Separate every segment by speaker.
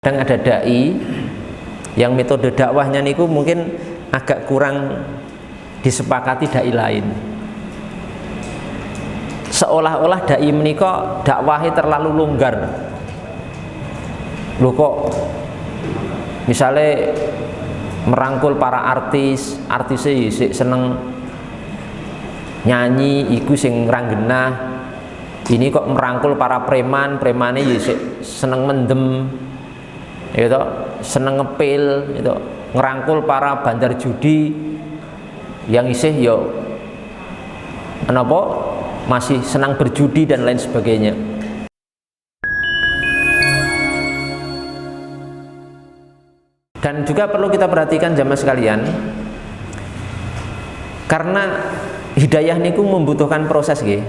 Speaker 1: Kadang ada dai yang metode dakwahnya niku mungkin agak kurang disepakati dai lain. Seolah-olah dai menika dakwahnya terlalu longgar. Loh kok misalnya merangkul para artis seneng nyanyi iku sing ranggenah, ini kok merangkul para premane seneng mendem, itu seneng ngepil, itu ngerangkul para bandar judi yang isih yo kenapa masih senang berjudi dan lain sebagainya. Dan juga perlu kita perhatikan jamaah sekalian, karena hidayah niku membutuhkan proses nggih.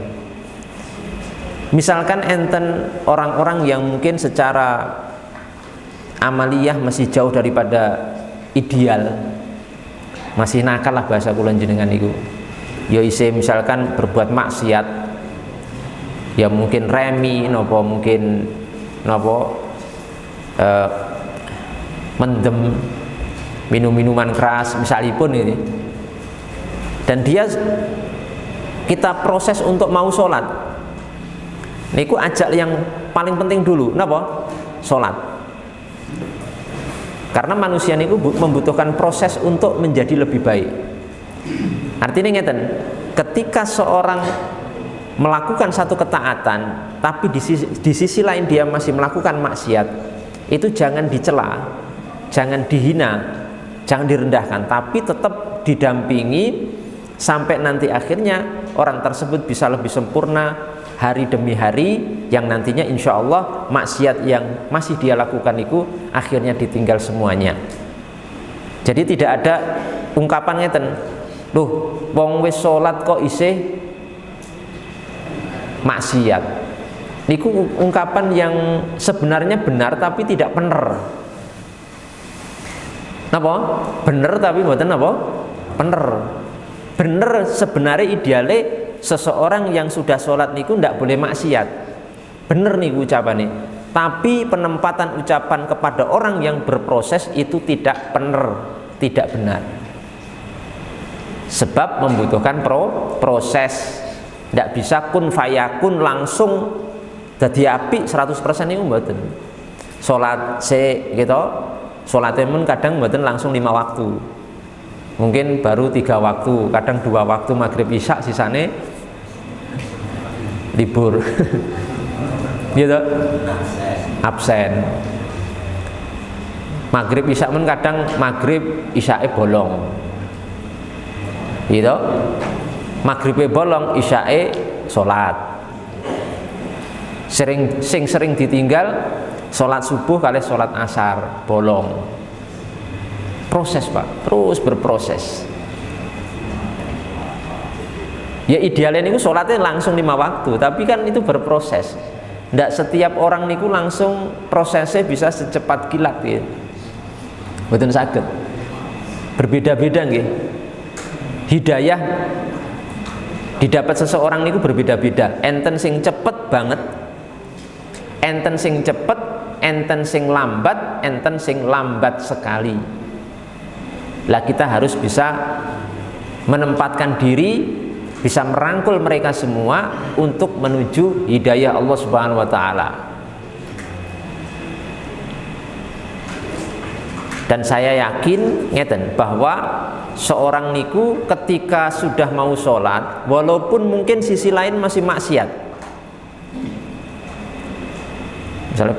Speaker 1: Misalkan enten orang-orang yang mungkin secara amaliyah masih jauh daripada ideal, masih nakal lah bahasa kula jenengan niku. Ya isih misalkan berbuat maksiat, ya mungkin remi napa mungkin napa mendem minum-minuman keras misalipun ini, dan dia kita proses untuk mau sholat niku ajak yang paling penting dulu napa? Sholat. Karena manusia niku membutuhkan proses untuk menjadi lebih baik. Artinya ngeten, ketika seorang melakukan satu ketaatan tapi di sisi lain dia masih melakukan maksiat, itu jangan dicela, jangan dihina, jangan direndahkan, tapi tetap didampingi sampai nanti akhirnya orang tersebut bisa lebih sempurna hari demi hari, yang nantinya insya Allah maksiat yang masih dia lakukan itu akhirnya ditinggal semuanya. Jadi tidak ada ungkapan ngeten, loh wong wis sholat kok isih maksiat. Niku ungkapan yang sebenarnya benar tapi tidak bener. Napa? Bener tapi mboten napa? Bener. Bener sebenarnya ideale seseorang yang sudah sholat niku ndak boleh maksiat. Bener niku ucapannya. Tapi penempatan ucapan kepada orang yang berproses itu tidak bener, tidak benar. Sebab membutuhkan proses. Ndak bisa kun fayakun langsung dadi apik 100% niku mboten. Sholat gitu. Sholatnya pun kadang mboten langsung 5 waktu, mungkin baru 3 waktu, kadang 2 waktu maghrib isya, sisane libur gitu, absen. Maghrib isya pun kadang maghrib isya bolong gitu, maghribnya bolong isya sholat. Sering ditinggal sholat subuh kali sholat asar bolong. Proses Pak, terus berproses. Ya idealnya niku sholatnya langsung 5 waktu, tapi kan itu berproses. Ndak setiap orang niku langsung prosesnya bisa secepat kilat gitu. Mboten saged. Berbeda-beda nggih. Hidayah didapat seseorang niku berbeda-beda. Enten sing cepet banget, enten sing cepet, enten sing lambat, enten sing lambat sekali. Lah kita harus bisa menempatkan diri, bisa merangkul mereka semua untuk menuju hidayah Allah Subhanahu wa taala. Dan saya yakin ngeten bahwa seorang niku ketika sudah mau sholat, walaupun mungkin sisi lain masih maksiat. Misalnya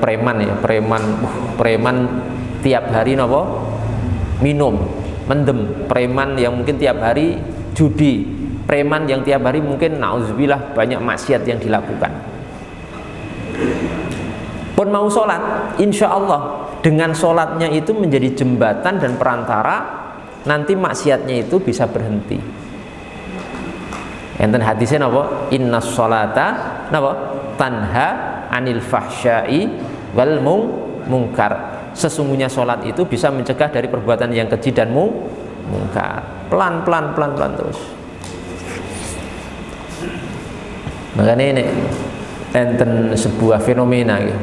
Speaker 1: preman tiap hari nopo minum, mendem, preman yang mungkin tiap hari judi, preman yang tiap hari mungkin nauzubillah banyak maksiat yang dilakukan. Pun mau sholat, insya Allah dengan sholatnya itu menjadi jembatan dan perantara nanti maksiatnya itu bisa berhenti. Enten hadisnya napa? Innas sholata napa? Tanha anil fahsyai wal mungkar. Sesungguhnya sholat itu bisa mencegah dari perbuatan yang keji dan mungkar. Pelan-pelan terus. Makanya ini enten sebuah fenomena gitu.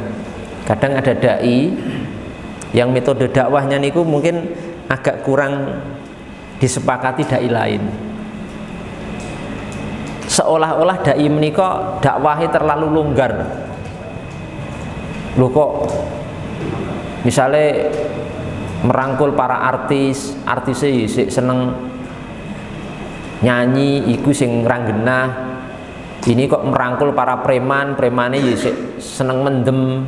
Speaker 1: Kadang ada dai Yang metode dakwahnya niku mungkin agak kurang disepakati dai lain. Seolah-olah dai menika dakwahnya terlalu longgar. Loh kok misalnya merangkul para artisnya seneng nyanyi iku sing ranggenah, ini kok merangkul para premannya seneng mendem,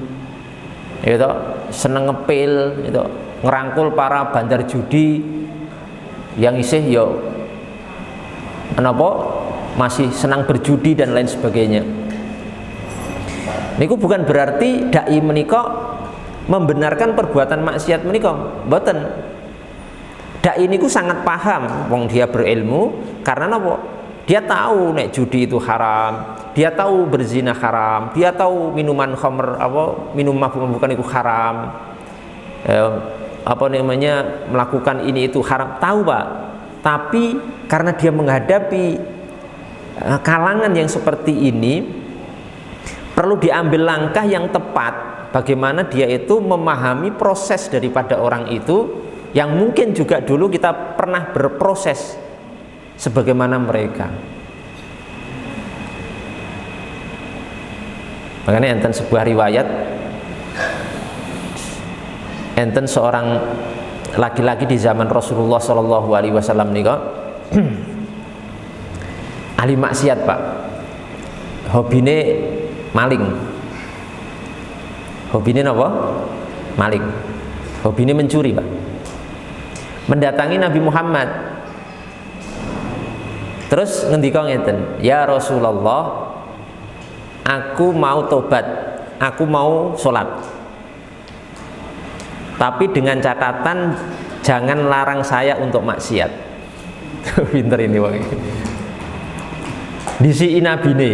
Speaker 1: gitu, seneng ngepil, gitu, ngerangkul para bandar judi yang isih yo kenapa masih senang berjudi dan lain sebagainya. Niku bukan berarti dai menika membenarkan perbuatan maksiat menika, mboten. Dai niku sangat paham, wong dia berilmu, karena napa? Dia tahu nek judi itu haram, dia tahu berzina haram, dia tahu minuman khamr minum mabuk-mabukan itu haram, melakukan ini itu haram, tahu Pak. Tapi karena dia menghadapi kalangan yang seperti ini, perlu diambil langkah yang tepat bagaimana dia itu memahami proses daripada orang itu yang mungkin juga dulu kita pernah berproses sebagaimana mereka. Makanya enten sebuah riwayat, enten seorang laki-laki di zaman Rasulullah SAW nika ahli maksiat Pak, hobine maling. Hobine apa? Maling. Hobine mencuri Pak. Mendatangi Nabi Muhammad. Terus ngendika ngeten, "Ya Rasulullah, aku mau tobat, aku mau sholat. Tapi dengan catatan jangan larang saya untuk maksiat." Pinter ini wong. Disi Nabi ini,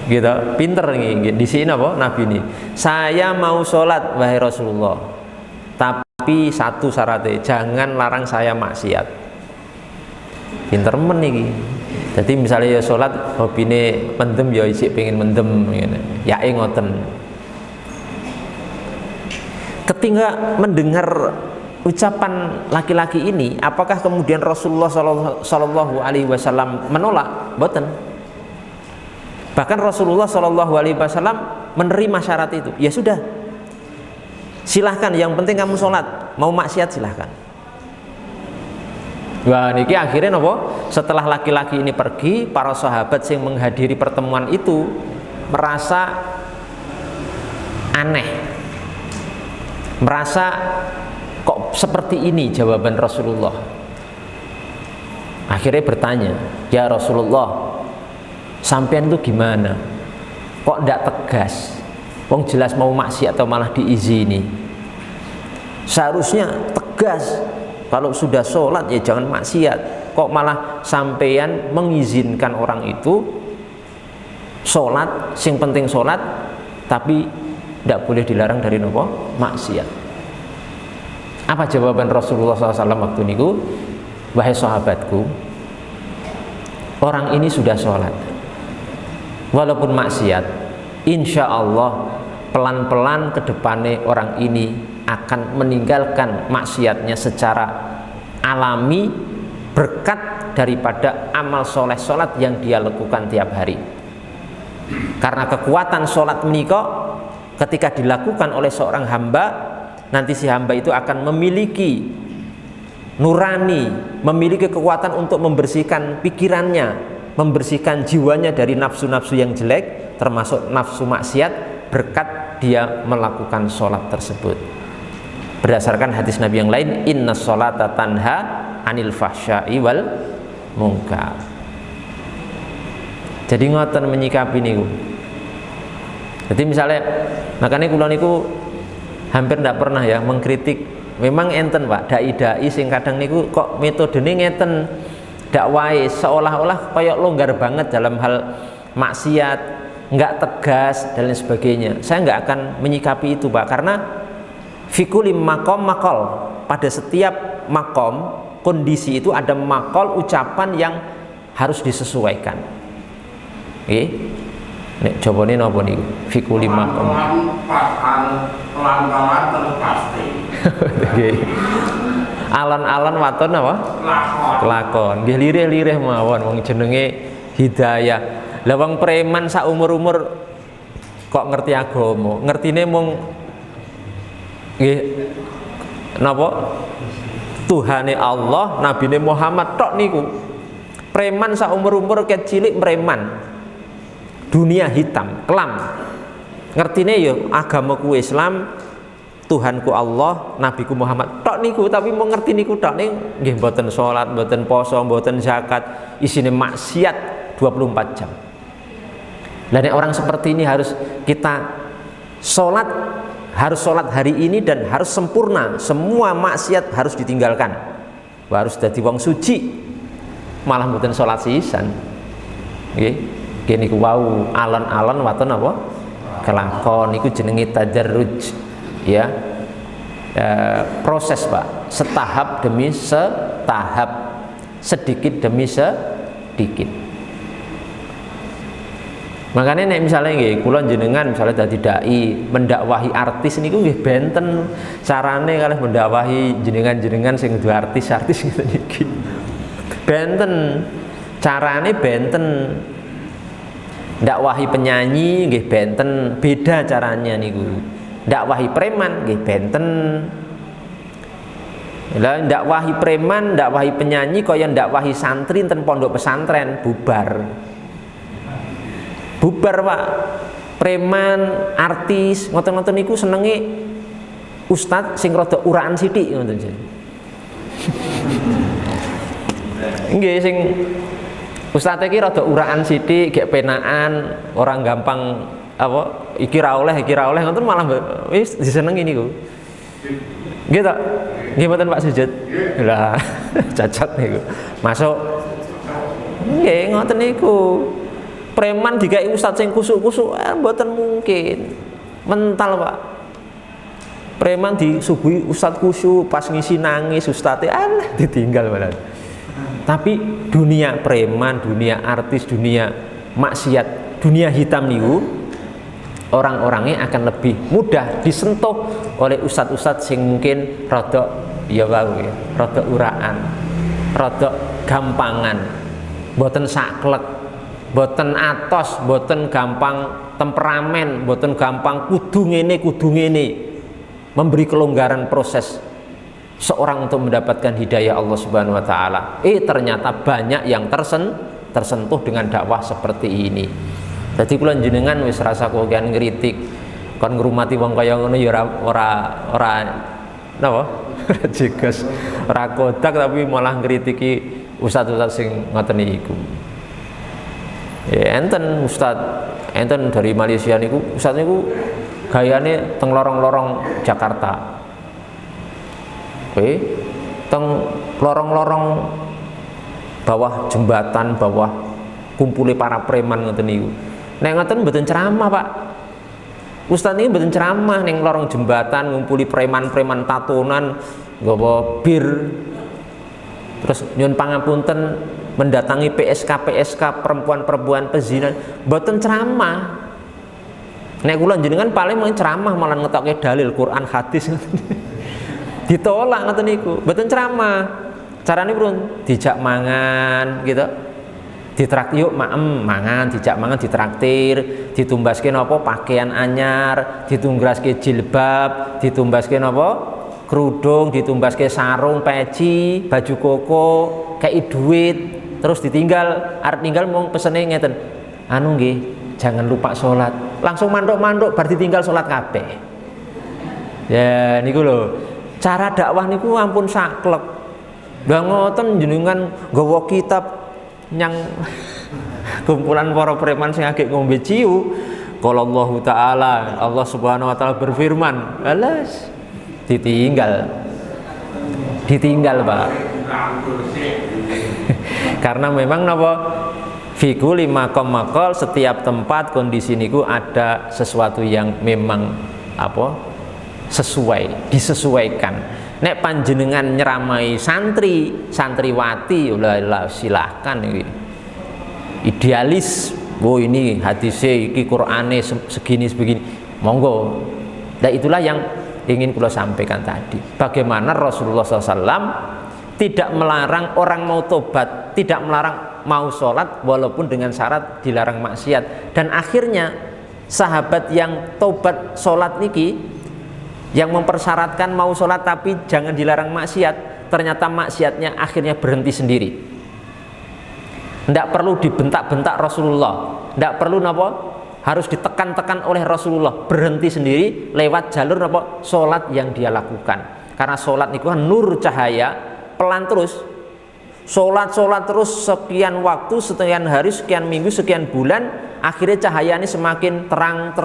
Speaker 1: gitu, pinter nih. Disi apa? Nabi ini. Saya mau sholat wahai Rasulullah, tapi satu syaratnya jangan larang saya maksiat. Pinter men nih. Jadi misalnya ya sholat, hobine mendem ya isik pengen mendem, ya ngoten. Ketika mendengar ucapan laki-laki ini, apakah kemudian Rasulullah Shallallahu Alaihi Wasallam menolak? Boten. Bahkan Rasulullah Shallallahu Alaihi Wasallam menerima syarat itu. Ya sudah, silahkan. Yang penting kamu sholat. Mau maksiat silahkan. Wah, niki akhirnya nopo? Setelah laki-laki ini pergi, para sahabat yang menghadiri pertemuan itu merasa aneh, merasa kok seperti ini jawaban Rasulullah. Akhirnya bertanya, "Ya Rasulullah, sampean itu gimana? Kok tidak tegas? Wong jelas mau maksiat atau malah diizini? Seharusnya tegas. Kalau sudah sholat ya jangan maksiat. Kok malah sampean mengizinkan orang itu sholat, sing penting sholat, tapi tidak boleh dilarang dari nopo maksiat." Apa jawaban Rasulullah SAW waktu niku? "Wahai sahabatku, orang ini sudah sholat, walaupun maksiat, insya Allah pelan-pelan ke depannya orang ini akan meninggalkan maksiatnya secara alami berkat daripada amal soleh sholat yang dia lakukan tiap hari." Karena kekuatan sholat menika ketika dilakukan oleh seorang hamba, nanti si hamba itu akan memiliki nurani, memiliki kekuatan untuk membersihkan pikirannya, membersihkan jiwanya dari nafsu-nafsu yang jelek, termasuk nafsu maksiat, berkat dia melakukan sholat tersebut. Berdasarkan hadis Nabi yang lain, "Inna sholata tanha anil fahsya'i wal munkar." Jadi ngoten menyikapi niku. Jadi misalnya, makanya kula niku hampir tidak pernah ya mengkritik. Memang enten Pak, dai-dai sing kadang niku kok metodene ngeten, dakwahe seolah-olah kayak longgar banget dalam hal maksiat, nggak tegas dan lain sebagainya. Saya nggak akan menyikapi itu Pak, karena fikulim makom makol, pada setiap makom kondisi itu ada makol ucapan yang harus disesuaikan. Nek jawabane napa niku? Fikulim makom.
Speaker 2: Pelan-pelan terus pasti.
Speaker 1: Alon-alon waton apa? Kelakon. Nggih lirih-lirih mawon wong jenenge hidayah. Lah wong preman sak umur-umur kok ngerti agama, ngertine mung nggih napa? Tuhane Allah, nabine Muhammad tok niku. Preman sak umur-umur ket cilik preman. Dunia hitam, kelam. Ngertine ya agamaku Islam, Tuhanku Allah, Nabiku Muhammad tok niku, tapi mau ngerti niku tok ning nggih mboten salat, mboten poso, mboten zakat, isine maksiat 24 jam. Lah nek orang seperti ini harus kita salat, harus salat hari ini dan harus sempurna, semua maksiat harus ditinggalkan. Harus dadi wong suci. Malah mboten salat sisan. Nggih, nggih niku wau alon-alon waton apa? Kelakon niku jenenge tadarruj. Ya, proses Pak, setahap demi setahap, sedikit demi sedikit. Makanya nek misalnya nggih kula jenengan misalnya dadi dai mendakwahi artis niku nggih benten carane kalih mendakwahi jenengan-jenengan sing duwe artis-artis ngeten iki. Benten carane benten. Dakwahi penyanyi nggih benten, beda caranya niku. Dakwahi preman nggih benten. Lah dakwahi preman, dakwahi penyanyi kaya dakwahi santri enten pondok pesantren bubar. Bubar Pak. Preman, artis, ngoten-ngoten niku senenge ustad sing rada uraan sithik ngoten jenenge. Nggih sing ustad iki rada uraan sithik, gek penaan, orang gampang apa iki ra oleh ngoten malah wis disenengi niku. Nggih ta? Nggih mboten Pak Sujud. Lah cacat niku. Masuk. Nggih ngoten niku. Preman digawe ustaz sing kusuk-kusuk mboten mungkin. Mental Pak. Preman disuguhi ustaz kusuk pas ngisi nangis ustaze ditinggal malah. Tapi dunia preman, dunia artis, dunia maksiat, dunia hitam niku orang-orangnya akan lebih mudah disentuh oleh ustadz-ustadz sing mungkin rada ya wau ya, rada uraan, rada gampangan, boten saklek, boten atos, boten gampang temperamen, boten gampang kudu ngene, memberi kelonggaran proses seorang untuk mendapatkan hidayah Allah Subhanahu wa taala. Ternyata banyak yang tersentuh dengan dakwah seperti ini. Dadi kula jenengan wis rasa kokean ngritik kon ngrumati wong kaya ngono ya ora napa? Jeges, ora kodak tapi malah ngritiki ustaz-ustaz sing ngoten niku. Ya enten ustaz enten dari Malaysia niku, ustaz niku gayane teng lorong-lorong Jakarta. Teng lorong-lorong bawah jembatan, bawah kumpule para preman ngoten niku. Nek ngoten mboten ceramah, Pak. Ustaz ini mboten ceramah ning lorong jembatan ngumpuli preman-preman tatonan, nggawa bir. Terus nyuwun pangapunten mendatangi PSK perempuan-perempuan pezina, mboten ceramah. Nek kula jenengan paling mau ceramah malah ngetokke dalil Quran hadis. Ditolak ngoten niku, mboten ceramah. Carane prun? Dijak mangan gitu. Ditraktir yuk mangan, dijak mangan ditraktir, ditumbaske napa pakaian anyar, ditumbaske jilbab, ditumbaske napa kerudung, ditumbaske sarung, peci, baju koko, kei duit, terus ditinggal, arep ninggal mong pesene ngeten. Anu nggih, jangan lupa sholat. Langsung manduk-manduk bar ditinggal sholat kabeh. Ya niku lho. Cara dakwah niku ampun saklek. Lah ngoten jenengan nggawa kitab nyang kumpulan para preman sing agek ngombe ciu. Qala Allah taala, Allah Subhanahu wa taala berfirman, alas ditinggal Pak. Karena memang napa fi kulli maqam maqal, setiap tempat kondisi niku ada sesuatu yang memang apa sesuai, disesuaikan. Nek panjenengan nyeramai santriwati ulah silahkan iki. Idealis, ini hadisnya, iki Qur'ane segini begini, monggo. Nah itulah yang ingin kula sampaikan tadi. Bagaimana Rasulullah SAW tidak melarang orang mau tobat, tidak melarang mau sholat walaupun dengan syarat dilarang maksiat. Dan akhirnya sahabat yang tobat sholat niki, yang mempersyaratkan mau sholat tapi jangan dilarang maksiat, ternyata maksiatnya akhirnya berhenti sendiri. Tidak perlu dibentak-bentak Rasulullah, tidak perlu harus ditekan-tekan oleh Rasulullah, berhenti sendiri lewat jalur sholat yang dia lakukan. Karena sholat itu kan nur cahaya, pelan terus sholat terus sekian waktu, sekian hari, sekian minggu, sekian bulan, akhirnya cahayanya semakin terang,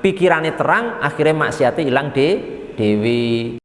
Speaker 1: pikirannya terang, akhirnya maksiatnya hilang dewi.